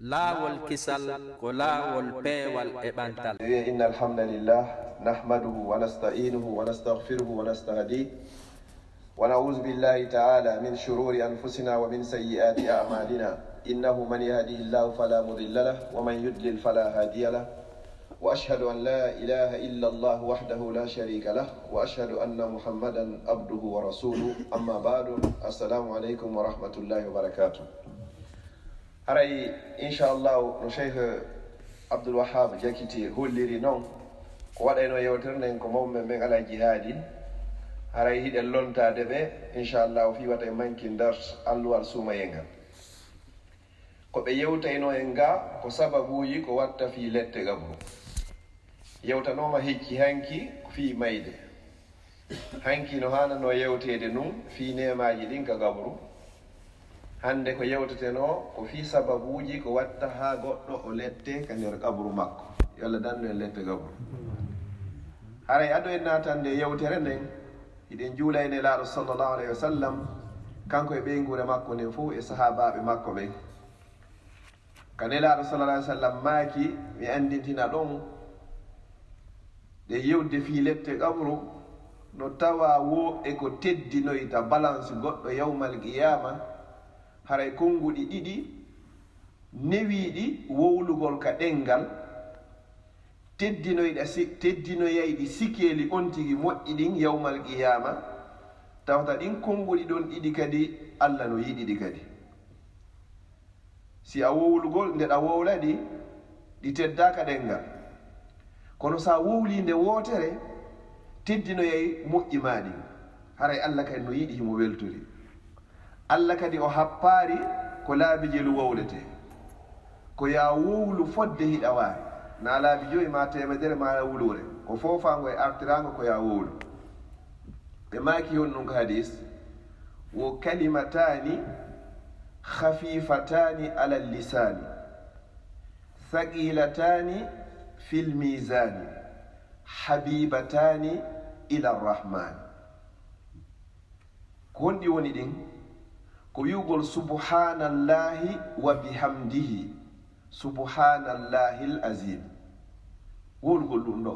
laawol kisal ko laawol peewal e ɓantal. inna alhamdulillah nahmaduhu wa nasta'inuhu wa nastaghfiruhu wa nastahdihi wa na'udhu billahi ta'ala min shururi anfusina wa min sayyiati a'malina innahu man yahdihillahu fala mudilla lahu wa man yudlil fala hadiya lahu wa ashhadu an la ilaha illa Allah wahdahu la sharika lahu wa ashhadu anna Muhammadan abduhu wa rasuluhu amma ba'du. Assalamu alaikum wa rahmatullahi wa barakatuh. haray inchallahu no cheikh Abdoul Wahab jakiti holliri noon ko waɗayno yewtere nden ko mawɓe ɓen ala jihaadi haray hiɗen lontade ɓe inchallahu fi wata e manki nder alluwal sumayengal ko ɓe yewtayno en ga ko sababuji ko watta fi lette gabru yewtanoma hecci hanki ko fi mayde hanki no hanano yewtede num fi nemaji ɗin ka gabru hande ko yewteteno ko fi sababuji ko watta ha goɗɗo o lette ka nder gabru makko yo Allah dannu en lette gabru. haray ado en natande yewtere nden hiɗen juulayne laaɗo sallllahu alayhi wa sallam kanko e ɓeygure makko nden fof e sahabaɓe makko ɓen ka nelaɗo sallallah alih w sallam maaki mi andintina ɗon ɗe yewde fi lette gabru no tawa wo e ko teddinoyta balance goɗɗo yawmal qiyama haray konnguɗi ɗiɗi newiɗi wowlugol ka ɗengal teddinoyayɗi sikeli on tigi moƴƴi ɗin yawmal qiyama tawata ɗin konnguɗi ɗon ɗiɗi kadi Allah no yiɗiɗi kadi si a wowlugol nde ɗa wowlaɗi ɗi teddaka ɗengal kono sa wowli nde wotere teddinoyay moƴƴi maɗi haray Allah kadi no yiɗi himo weltori. Allah kadi o happari ko laabi jelu wowlete ko ya wowlu fodde hiɗa wawi na laabi joyi ma temedere ma wulure ko fofango e artirango ko ya wowlu. ɓe maki hon ɗum ko hadis wo kalimatani khafifatani ala lisani thaqilatani fil mizani habibatani ila rrahmani. ko honɗi woni ɗin ko wi'ugol subhanallahi wa bihamdihi subhanallahi l azim wolugol ɗum ɗo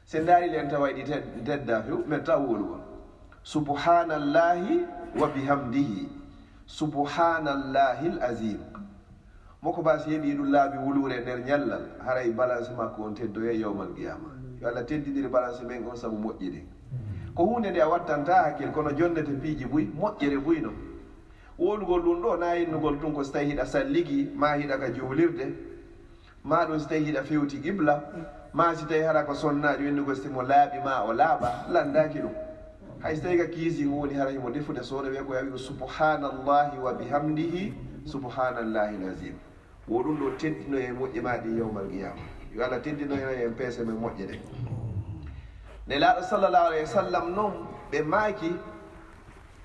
se ndaari len tawayɗi tedda few men taw wolugol subhanallahi wa bihamdihi subhanallahi l azim moko basi heeɓi ɗum laabi wulure nder ñallal haray balance makko on teddoye yawmal qiyama yo Allah teddidiri balance ɓen on saabu moƴƴiri ko hunde nde a wattanta hakkil kono jondete piiji buy moƴƴere buyno wolugol ɗum ɗo na yinnugol ɗum ko so tawi hiɗa salligi ma hiɗa ka juulirde ma ɗum so tawi hiɗa fewti qibla ma si tawi hara ko sonnaɗi wennugol so tawi mo laaɓi ma o laaɓa landaki ɗum hay so tawi ka kiisi woni hara himo defude sooɗo wiya ko yawi subhanallahi wa bihamdihi subhanallahi l azim wo ɗum ɗo teddino e moƴƴe maɗi yawmal qiyama yo Allah teddinoyo en peese men moƴƴe ɗe. ne laaɗo sallllahu alayhi wa sallam noon ɓe maaki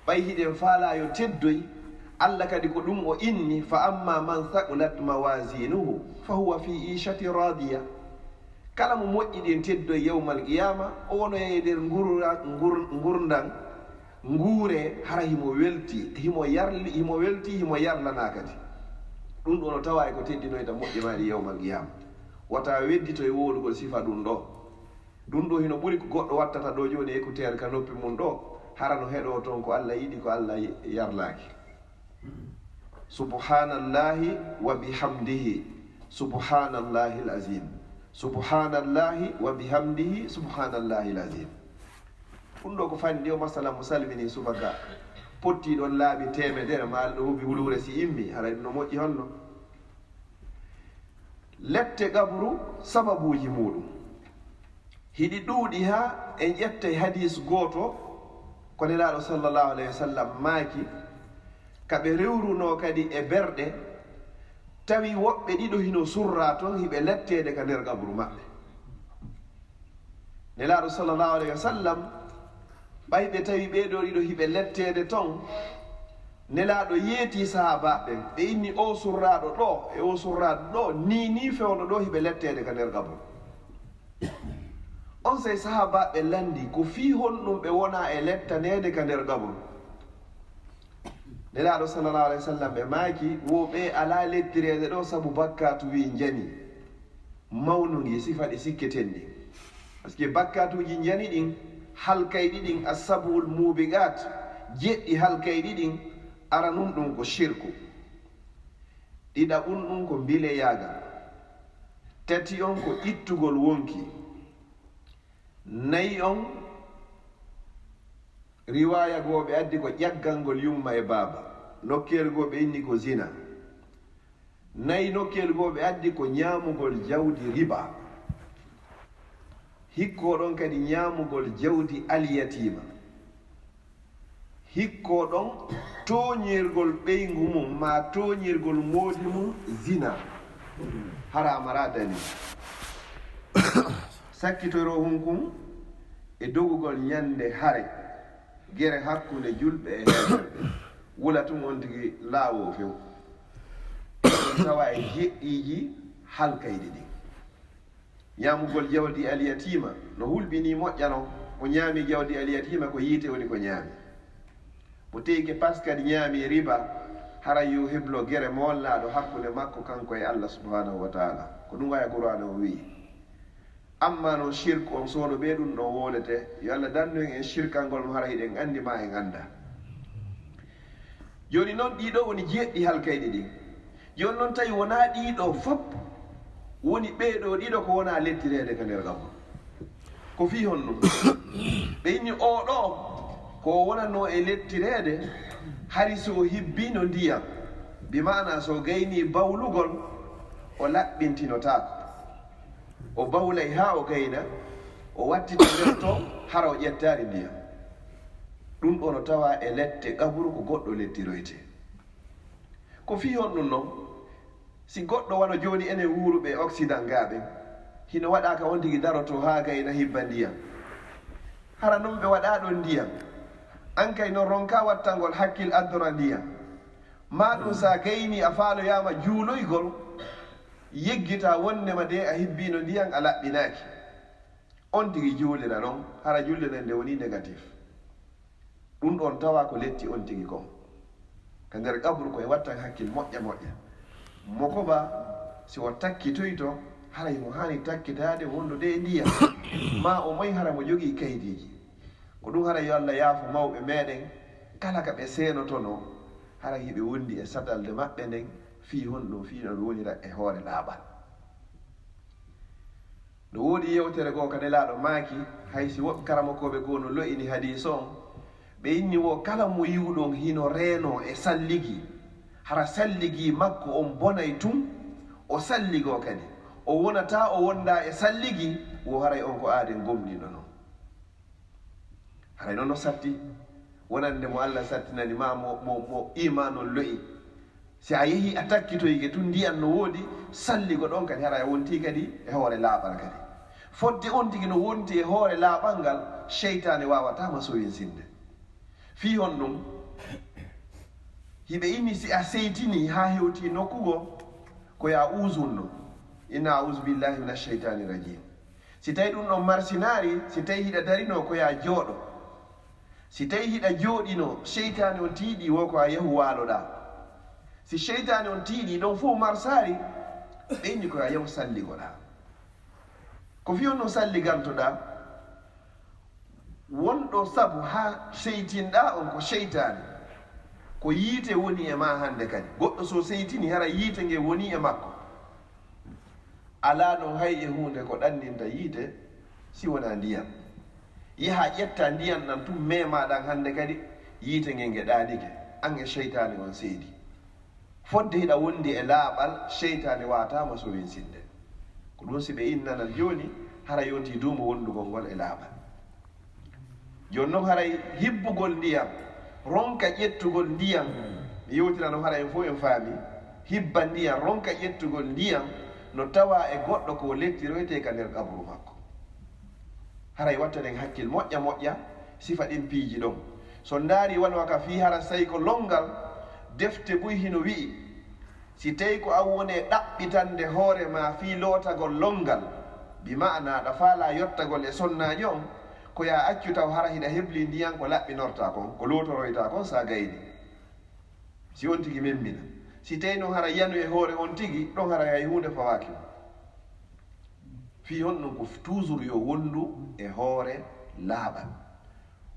ɓay hiɗen faala yo teddoy Allah kadi ko ɗum o inni fa amma man thaqulat mawazinuhu fa huwa fi ishati radiya. kala mo moƴƴiɗen teddoy yawmal qiyama o wonoye nder gurdan nguure hara himo welti himo welti himo yarlana kadi ɗum ɗo no tawa e ko teddinoyta moƴƴe maɗi yawmal qiyama wata weddito e wowlugol sifa ɗum ɗo hino ɓuri ko goɗɗo wattata ɗo joni écouteur ka noppi mum ɗo hara no heɗo toon ko Allah yiɗi ko Allah yarlaki. subhanallahi wa bihamdihi subhanallahi l azim subhanallahi wa bihamdihi subhanallahi l azim. ɗum ɗo ko fanndi o masala mo salmini subaka pottiɗon laaɓi temedere ma no huɓi wulure si immi haray no moƴƴi honno. lette gabru sababuji muɗum hiɗi ɗuuɗi ha en ƴettay hadis goto ko nelaɗo sallllahu alayhi wa sallam maaki kaɓe rewruno kadi e berɗe tawi woɓɓe ɗiɗo hino surra toon hiɓe lettede ka nder gabru maɓɓe. nelaɗo sallllahu alayhi wa sallam ɓayɓe tawi ɓeɗo ɗiɗo hiɓe lettede toon nelaɗo yeeti sahabaɓe ɓe inni o surraɗo ɗo e o surraɗo ɗo ni fewno ɗo hiɓe lettede ka nder gabru. on say sahabaɓe landi ko fi honɗum ɓe wona e lettanede ka nder gabru nelaɗo sallallahu alaihi wasallam ɓe maaki woɓe ala lettirede ɗo sabu bakkatu wi jani mawnugi sifa ɗi sikketen ɗi par ce que bakkatuji jani ɗin halkayɗi ɗin asabul mubigat jeɗɗi halkayɗi ɗin ara nun ɗum ko shirku ɗiɗa ɗum ko bile yagal tati on ko ittugol wonki nayi on riwaya goɓe addi ko ƴaggalngol yumma e baaba nokkeel goɓe inni ko zina nayi nokkeel goɓe addi ko ñaamugol jawdi riba hikko ɗon kadi ñaamugol jawdi alyatima hikko ɗon toñirgol ɓeygu mum ma toñirgol moodi mum zina haramara dani sakkitoro hunkum e dogugol ñande hare gere hakkunde julɓe e heɓɓe wula tum on tigi laawo few tawa e jeɗɗiji halkayɗi ɗi ñamugol jawdi alyatima no hulɓini moƴƴano o ñaami jawdi alyatima ko yiite woni ko ñaami mo teyke pas kadi ñaami riba hara yo heblo gere mollaɗo hakkunde makko kanko e Allah subhanahu wa taala ko ɗum waya qur'an o wi amma noon shirque on soono ɓe ɗum ɗo wolete yo Allah dandu en shirkal ngol mo hara hiɗen andi ma en anda joni noon ɗiɗo woni jeɗɗi halkayɗi ɗin joni noon tawi wona ɗiɗo fop woni ɓeɗo ɗiɗo ko wona lettirede ka nder gabbo ko fi hon ɗum ɓe inni oɗo ko wonano e lettirede hari so hibbino ndiyam bimana so gayni bawlugol o laɓɓintinotako o bawlay ha o gayna o wattita nder to hara o ƴettari ndiyam ɗum ɗo no tawa e lette gaburu ko goɗɗo lettiroyte ko fi hon ɗum noon si goɗɗo wano joni enen wuruɓe occident gaɓe hino waɗaka on tigi daroto ha gayna hibba ndiyam hara noon ɓe waɗa ɗon ndiyam an kay noon ronka wattangol hakkil addora ndiyam ma ɗum sa gayni a faaloyama juuloygol yeggita wonnema de a hibbino ndiyam a laɓɓinaki on tigi juulira noon hara jullire nde woni négatif ɗum ɗon tawa ko letti on tigi kon ka nder qabru koye wattan hakkil moƴƴa moƴƴa moko ba si o takkitoyto haray mo hani takkitade wondude e ndiyam ma o moy hara mo jogii kaydiji ko ɗum hara yo Allah yaafo mawɓe meɗen kala ka ɓe seenotono hara hiɓe wondi e saɗalde maɓɓe nden fi honɗum fi no wonira e hoore laaɓal no woodi yewtere goo ka nelaɗo maaki haysi woɓɓe karamakoɓe goo no loyini hadis on ɓe inni wo kala mo yiwɗon hino reeno e salligi hara salligi makko on bonay tum o salligo kadi o wonata o wonda e salligi wo haray on ko aaden gomɗino noon haray noon no satti wonande mo Allah sattinani ma mo imanol loyi si a yeehi a takkitoyke tun ndiyan no woodi salligo ɗon kadi hara wonti kadi e hoore laaɓal kadi fodde on tigi no wonti e hoore laaɓal ngal cheytane wawatama soyinsinde fi hon ɗum hiɓe inni si a seytini ha hewti nokkugo ko ya usunno inna ausu billahi min alcheytani rajim si tawi ɗum ɗon marsinari si tawi hiɗa darino ko ya jooɗo si tawi hiɗa jooɗino cheytane on tiiɗi wo ko a yahu waaloɗa si cheytane on tiiɗi ɗon fof marsari ɓe inni ko a yahu salligoɗa ko fi on no salligantoɗa wonɗo sabu ha seytinɗa on ko cheytane ko yiite woni e ma hande kadi goɗɗo so seytini hara yiite nge woni e makko ala ɗon hay e hunde ko ɗanninta yiite si wona ndiyam yaha ƴetta ndiyam ɗan tum memaɗan hande kadi yiite nge nge ɗanike an e cheytane on seydi fodde hiɗa wondi e laaɓal cheytane watama so winsinde ko ɗum si ɓe innanal joni hara yonti duumo wondugol ngol e laaɓal joni noon haray hibbugol ndiyam ronka ƴettugol ndiyam mi yewtirano hara en fof en faami hibba ndiyam ronka ƴettugol ndiyam no tawa e goɗɗo ko lettiroyte ka nder qabru makko haray wattanen hakkil moƴƴa moƴƴa sifa ɗin piiji ɗon so ndaari wano ka fi hara sayi ko longal defte buy hino wi'i si tawi ko an woni e ɗaɓɓitande hoore ma fi lootagol longal bi ma'ana ɗa faala yottagol e sonnaji on ko ya accu taw hara hiɗa hebli ndiyan ko laɓɓinorta kon ko lotoroyta kon sa gayni si on tigi memmina si tawi noon hara yanu e hoore on tigi ɗon hara hay hunde fawaki fi on ɗum ko toujours yo wondu e hoore laaɓal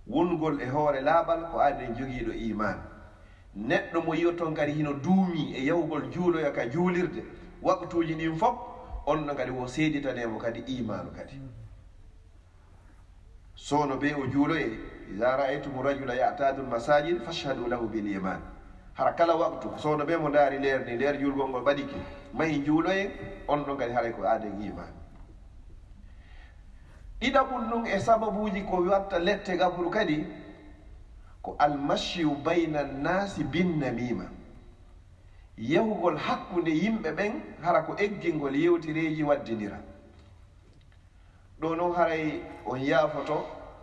wongol e hoore laaɓal ko aden jogiiɗo iman neɗɗo mo yiyo toon kadi hino duumi e yahugol juuloya ka juulirde waktuuji ɗin fof on ɗo kadi wo seeditanemo kadi imanu kadi sono be o juuloye iza ra'aytum rajula ya'tadu masajid fashhadu lahu bil iman hara kala waktu sono be mo daari leer ni nder julgol ngol baɗiki mahi juuloye on ɗon kadi haray ko aden iman ɗiɗaɓum ɗum e sababuji ko watta lette gabru kadi ko almashiyu bayna nnasi binnamima yahugol hakkunde yimɓe ɓen hara ko eggingol yewtireji waddidira ɗo noon haray on yaafoto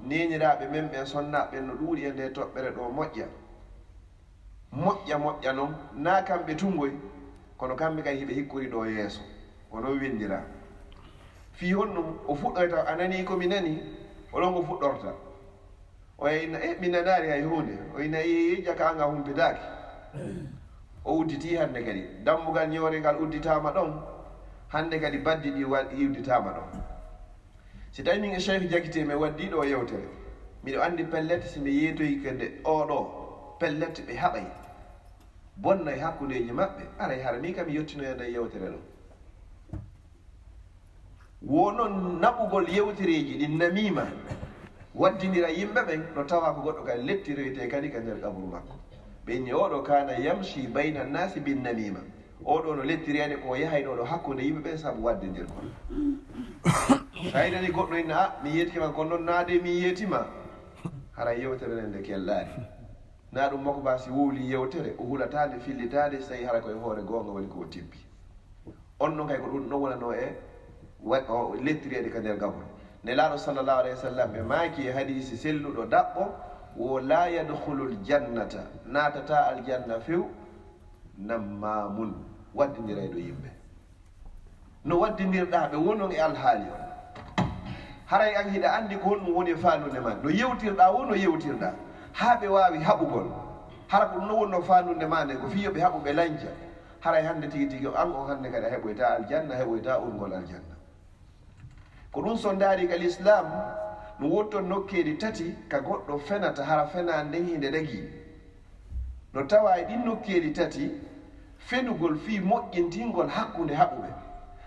neniraɓe men ɓen sonnaɓe no ɗuuɗi e nde toɓɓere ɗo moƴƴa noon na kamɓe tungoy kono kamɓe kay hiɓe hikkori ɗo yeeso onon windira fi honɗum o fuɗɗoyta a nani komi nani oɗon o fuɗɗorta o yayna mi nanari hay hunde o yina jaka anga humpitaki o udditi hande kadi dambugal ñoore ngal udditama ɗon hande kadi baddi ɗi udditama ɗon si tawi min e cheikh jakite mi waddi ɗo yewtere miɗo andi pellete simi yeetoyi kede oɗo pellete ɓe haɓay bonna e hakkudeji maɓɓe aray hara ni kam yettinoya nde yewtere ɗo wonon naɓugol yewtereji ɗi namima waddinira yimɓe ɓen no tawa ko goɗɗo kadi lettiroyte kadi ka nder kaburu makko ɓenni oɗo kana yamshi bayna nnasi bin namima oɗo no lettirede ko yahayno ɗo hakkude yimɓe ɓen saabu waddidirkon taydani goɗɗo inna a mi yeetikima kono noon naade mi yeetima hara yewtere nden nde kellari na ɗum makko ba si wowli yewtere o hulatade fillitade so tawi hara koye hoore gonga woni ko tippi on ɗon kay ko ɗum ɗon wonano e o lettirede ka nder gabru nelaɗo sallllahu alayhi wa sallam ɓe maaki e hadisi selluɗo daɓɓo wo la yadkhulul jannata natata aljanna few nammamun waddindirayɗo yimɓe no waddidirɗa ɓe wonon e alhaali on haray an hiɗa andi ko honɗum woni e fannude ma no yewtirɗa wo no yewtirɗa ha ɓe wawi haɓugol hara ko ɗum no wonno fannude ma nde ko fiyo ɓe haɓu ɓe lanca haray hande tigi tigi an on hande kadi a heɓoyta aljanna heɓoyta urgol aljanna ko ɗum so daari ka l'islam no wotton nokkeji tati ka goɗɗo fenata hara fena nden hinde ɗagi no tawa e ɗin nokkeji tati fenugol fi moƴƴintingol hakkude haɓuɓe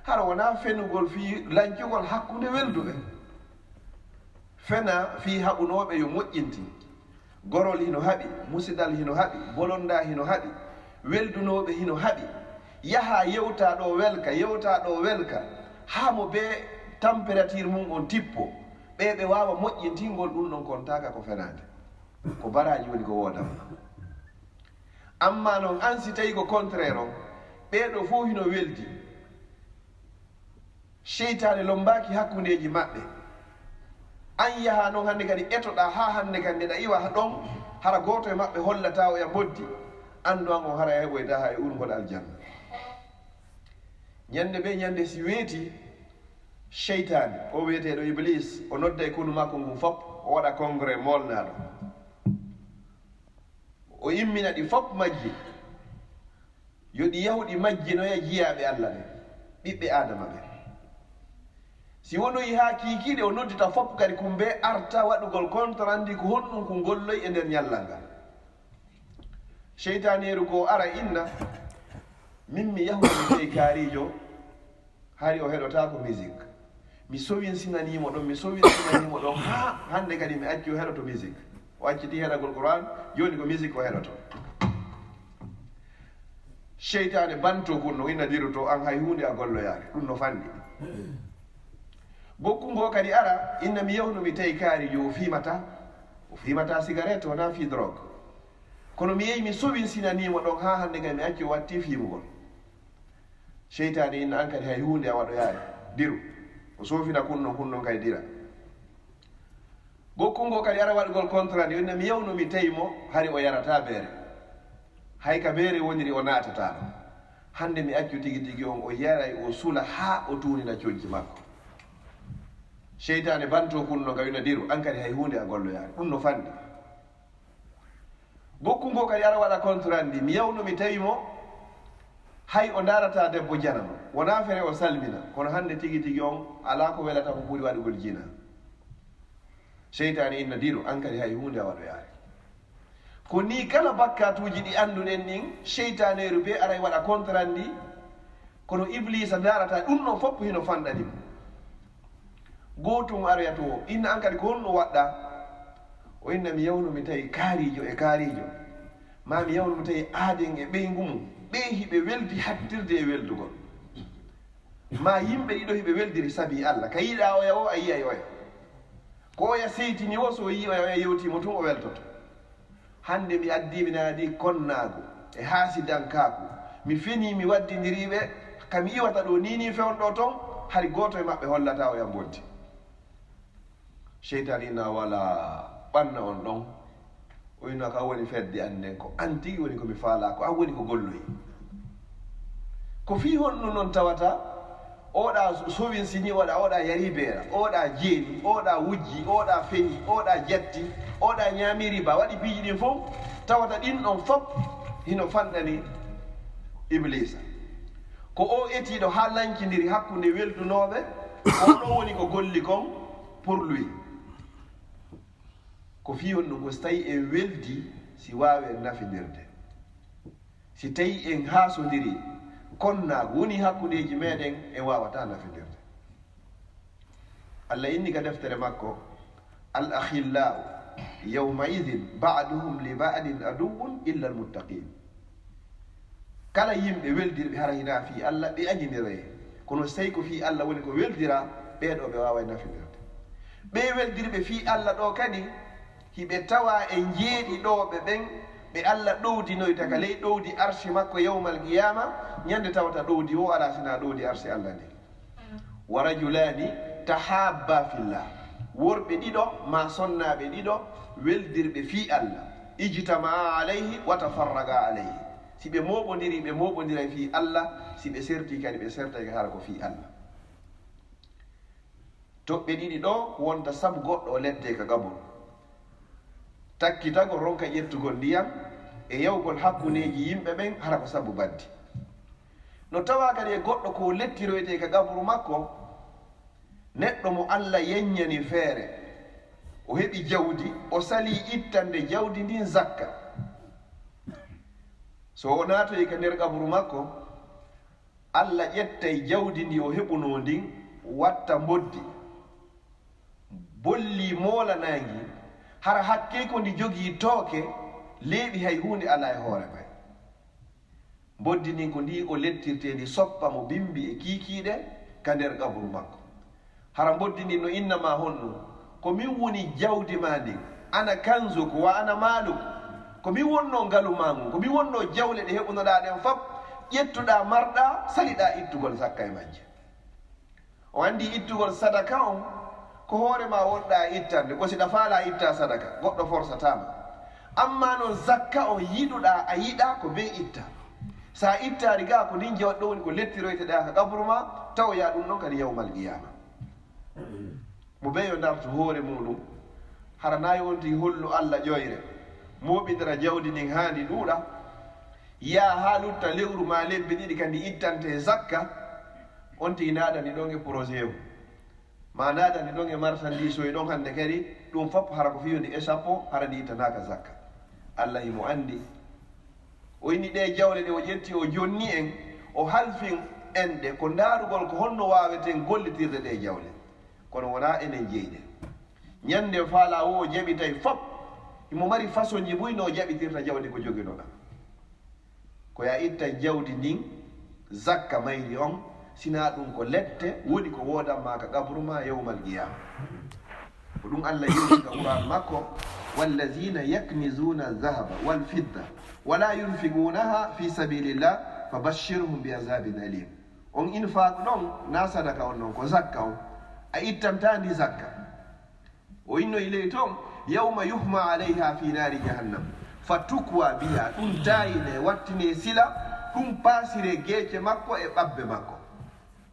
hara wona fenugol fi lancugol hakkude welduɓe fena fi haɓunoɓe yo moƴƴinti gorol hino haɓi musidal hino haɓi bolonda hino haɓi weldunoɓe hino haɓi yaha yewta ɗo welka ha mo be température mum on tippo ɓe wawa moƴƴintingol ɗum ɗon kontaka ko fenade ko baraji woni ko wodam amma noon an si tawi ko contraire on ɓeɗo fof hino weldi cheytane lombaki hakkudeji maɓɓe an yaha noon hande kadi etoɗa ha hande kadi ɗa iwa ɗon hara goto e maɓɓe hollata o ya boddi andu an o hara heɓoyta ha e urgol aljanna ñande ɓe ñande si weeti cheytane o wiyeteɗo iblis o nodda e kunu makko ngun fop o waɗa congrès molnaɗo o immina ɗi fop majji yo ɗi yahuɗi majjinoya jiyaɓe allah ɓe ɓiɓɓe adama ɓe si wonoyi ha kiikiɗe o noddita fop kadi kumbe arta waɗugol contre andi ko honɗum ko golloy e nder ñallal ngal cheytaneru ko ara inna min mi yahuɗi ɓe kaarijo hari o heɗota ko musique mi sowin sinanimo ɗon ha hande kadi mi acci o heɗoto musique o acciti heɗagol Qur'an joni ko musique o heɗoto cheytane banto kunno ina diruto an hay hunde a golloyare ɗum no fanɗi gokkungo kadi ara inna mi yahno mi tawi kaarijo o fimata cigarette wona fi drogue kono mi yeehi mi sowin sinanimo ɗon ha hande kadi mi acci o watti fimugol cheytane inna an kadi hay hunde a waɗoyare diru o sofina kunnon kay dira gokkungo kadi ara waɗugol contrat yo inna mi yawno mi tawimo hari o yarata beere hay ka beere woniri o natata ɗo hande mi accu tigi tigi on o yaray o sula ha o tunina coñci makko cheytane banto kunno nga wina diru an kadi hay hunde a golloyare ɗum no fanɗi gokku ngo kadi ara waɗa contrandi mi yawno mi tawimo hay o darata debbo janama wona fere o salmina kono hande tigi tigi on ala ko welata ko ɓuuri waɗugol jina seytani inna diro an kadi hay hunde a waɗoyaare ko ni kala bakkatuji ɗi anduɗen ɗin seytaneru be aray waɗa contrandi kono iblisa darata ɗum ɗon fopp hino fanɗaɗimo gotum aroya to inna an kadi ko honno waɗɗa o inna mi yawno mi tawi kaarijo e kaarijo ma mi yawno mi tawi aaden e ɓeygu mum ɓe hiɓe weldi hattirde e weldugol ma yimɓe ɗiɗo hiɓe weldiri saabi Allah ka yiɗa oya o a yiyay oya ko oya seytini o so yi oya yewtimo tun o weltoto hande mi addi mi naadi konnago e haasidankaku mi feni mi waddidiriɓe kami iwata ɗo nini fewnɗo toon hay goto e maɓɓe hollata oya bondi seytani inna wala ɓanna on ɗon o inna ko a woni fedde anden ko an tigi woni komi faala ko an woni ko golloyi ko fi honɗum noon tawata oɗa sowin sini oɗa yari beera oɗa jeeni oɗa wujji oɗa feni oɗa jetti oɗa ñaami riba waɗi piiji ɗin fof tawata ɗin ɗon fof hino fanɗani iblisa ko o etiɗo ha lankidiri hakkude weldunoɓe oɗo woni ko golli kon pour lui ko fi honɗum ko so tawi en weldi si wawi en nafidirde si tawi en haasodiri konnago woni hakkudeji meɗen en wawata nafidirde Allah inni ka deftere makko al akhillau yawma idin ba'duhum li ba'din aduwwun illa al muttaqin kala yimɓe weldirɓe hara hina fi Allah ɓe añiniroye kono so tawi ko fi Allah woni ko weldira ɓeɗo ɓe wawa nafidirde ɓe weldirɓe fi Allah ɗo kadi hiɓe tawa e jeeɗiɗoɓe ɓen ɓe Allah ɗowdinoyta ka ley ɗowdi arshi makko yawmal qiyama ñande tawata ɗowdi o ala sina ɗowdi arshi Allah ndi wa rajulani tahabba fillah worɓe ɗiɗo ma sonnaɓe ɗiɗo weldirɓe fi Allah ijtama alayhi wa tafarraga alayhi si ɓe moɓodiray fi Allah si ɓe serti kadi ɓe sertay ka hara ko fi Allah toɓɓe ɗiɗi ɗo wonta sabu goɗɗo o ledde ka gabol takkitago ronka ƴettugol ndiyam e yawgol hakkuneji yimɓe ɓen hara ko sabu baddi no tawa kadi e goɗɗo ko lettiroyte ka gaburu makko neɗɗo mo Allah yeññani feere o heɓi jawdi o sali ittande jawdi ndin zakka so o naatoyi ka nder gaburu makko Allah ƴettay jawdi ndi o heɓuno ndin watta mboddi bolli moolanangi hara hakke ko ndi jogii tooke leeɓi hay hunde ala e hoore may mboddi ndin ko ndi o lettirte ndi soppa mo bimbi e kiikiiɗe ka nder gaburu makko hara mboddi ndin no innama honɗum ko min woni jawdi ma ndin ana kanzuko wa ana maaluko ko min wonno ngalu ma ngu ko min wonno jawle ɗe heɓunoɗa ɗen fop ƴettuɗa marɗa saliɗa ittugol sakka e majje o andi ittugol sadaka on ko hoore ma wonɗa ittande ko siɗa faala itta sadaka goɗɗo forsatama amma noon zakka o yiɗuɗa a yiɗa ko be itta sa ittari ga ko ndin jawɗo woni ko lettiroyteɗa ka gabru ma taw ya ɗum ɗon kadi yawmal qiyama mo ɓeyo darto hoore muɗum hara nayi wonti hollu Allah ƴoyre moɓidira jawdi ndin haandi ɗuuɗa ya ha lutta lewru ma lebbi ɗiɗi kandi ittante zakka on tigi naɗani ɗon e projet o ma naɗani ɗon e marchandise o e ɗon hande kadi ɗum fopp hara ko fiyodi e sappo hara ndi ittanaka zakka Allah himo andi o inni ɗe jawle ɗe o ƴetti o jonni en o halfin enɗe ko ndaarugol ko honno waweten gollitirde ɗe jawle kono wona enen jeyɗe ñande faala o jaɓitay fopp imo mari façon ji ɓuyno o jaɓitirta jawdi ko joginoɗa ko ya itta jawdi ndin zakka mayri on sina ɗum ko lette woni ko wodanma ka gabru ma yawmal qiyama ko ɗum Allah yewti ka qur'an makko wallazina yaknizuna dhahaba wal fidda wala yunfigunaha fi sabilillah fabashshirhum bi azabin alim on infaq ɗon na sadaka on noon ko zakka on a ittantandi zakka o inno iley toon yawma yuhma alayha fi nari jahannam fatukwa biha ɗum tayine wattine sila ɗum pasire geece makko e ɓabbe makko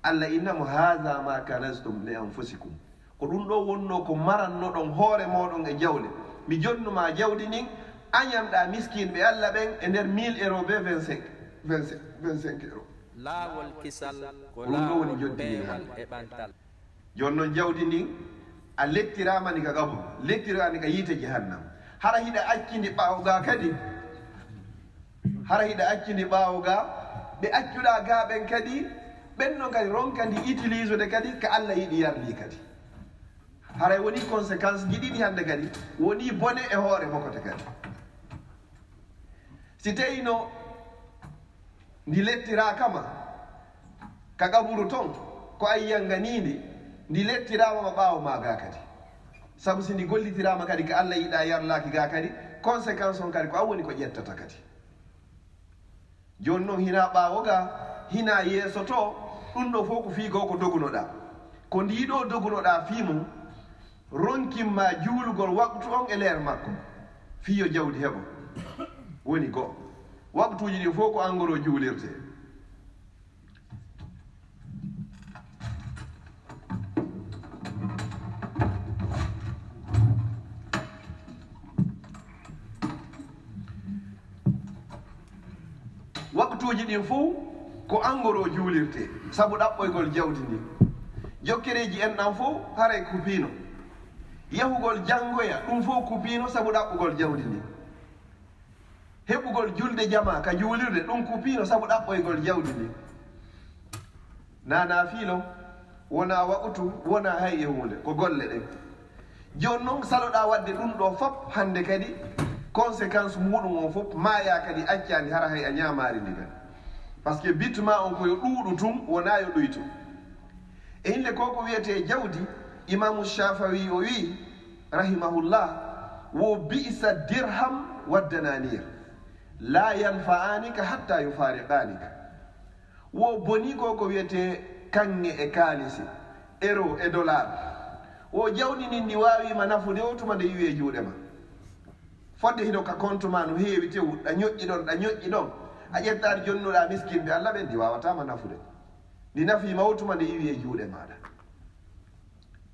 Allah innamo hadha ma kanastum li anfusikum ko ɗum ɗo wonno ko marannoɗon hoore moɗon e jawle mi jonnuma jawdi ndin añamɗa miskin ɓe Allah ɓen e nder 1000 euros be 25 euros laawol kisal ko ɗum ɗo woni laawol joddini peewal hande e ɓantal. joni noon jawdi ndin a lettiramani ka gabru lettirani ka yiite jahannam hara hiɗa accidi ɓaawo ga kadi hara hiɗa accidi ɓaawo ga ɓe accuɗa ga ɓen kadi ɓenno kadi ronkadi utilise de kadi ko Allah yiɗi yarli kadi haray woni conséquence ji ɗiɗi hande kadi woni bone e hoore mokote kadi si tawino ndi lettira kama ka gaburu ton ko ayyanganidi ndi lettiramama ɓaawo ma ga kadi saabu si ndi gollitirama kadi ko Allah yiɗa yarlaki ga kadi conséquence on kadi ko an woni ko ƴettata kadi joni noon hina ɓaawo ga hina yeeso to ɗum ɗo fof ko fiigo ko dogunoɗa ko ndiɗo dogunoɗa fiimum ronkimma juulugol waktu on e leer makko fiyo jawdi heɓo woni goo waktuji ɗi fof ko engoro juulirte waktuji ɗin fof ko engoro juulirte saabu ɗaɓɓoygol jawdi ndi jokkereji en ɗan fof haray kupino yahugol janngoya ɗum fof kupino saabu ɗaɓɓugol jawdi ndi heɓugol julde jama ka juulirde ɗum kupino saabu ɗaɓɓoygol jawdi ndi nana fiilo wona waktu wona hay e hunde ko golle ɗen joni noon saloɗa wadde ɗum ɗo fop hande kadi conséquence muɗum on fof maya kadi accani hara hay a ñamari ndi kadi par ce que bitma on koyo ɗuuɗu tun wona yo ɗoytu e hinde koko wiyete jawdi imamu Shafawi o wi rahimahullah wo bi'sa dirham waddananir la yanfa'anika hatta yufariqanika wo boni koko wiyete kanŋe e kaalisi euro e dollar wo jawdi nin ndi wawima nafude o tuma nde yiwi e juuɗe ma fodde hino ka compte ma no heewi tew ɗa ñoƴƴi ɗon a ƴettade jonnuɗa miskin ɓe Allah ɓen ndi wawatama nafude ndi nafima o tuma nde yiwi e juuɗe maɗa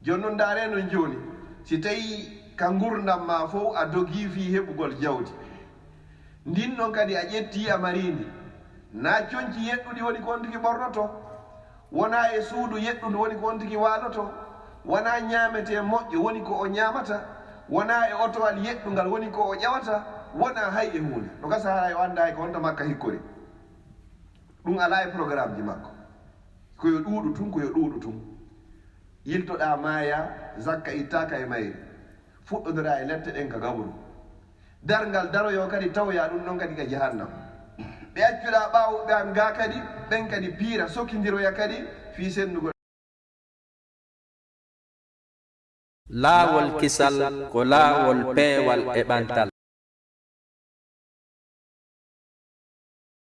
joni noon ndaare non joni si tawi ka gurdam ma fof a dogi fi heɓugol jawdi ndin noon kadi a ƴetti a marindi na coñci yeɗɗuɗi woni ko on tigi ɓornoto wona e suudu yeɗɗudu woni ko on tigi waaloto wona ñaamete moƴƴo woni ko o ñaamata wona e otowal yeɗɗungal woni ko o ƴawata wona hay e hunde no gasa hara o anda ko honta makka hikkori ɗum ala e programme ji makko koyo ɗuuɗu tun yiltoɗa maaya zakka ittaka e mayri fuɗɗodira e lette ɗen ka gabru dargal daroyo kadi tawoya ɗum ɗon kadi ka jahannam ɓe accuɗa ɓaawo ɓe ga kadi ɓen kadi piira sokkidiroya kadi fi sennugol laawol kisal ko laawol peewal e ɓantal.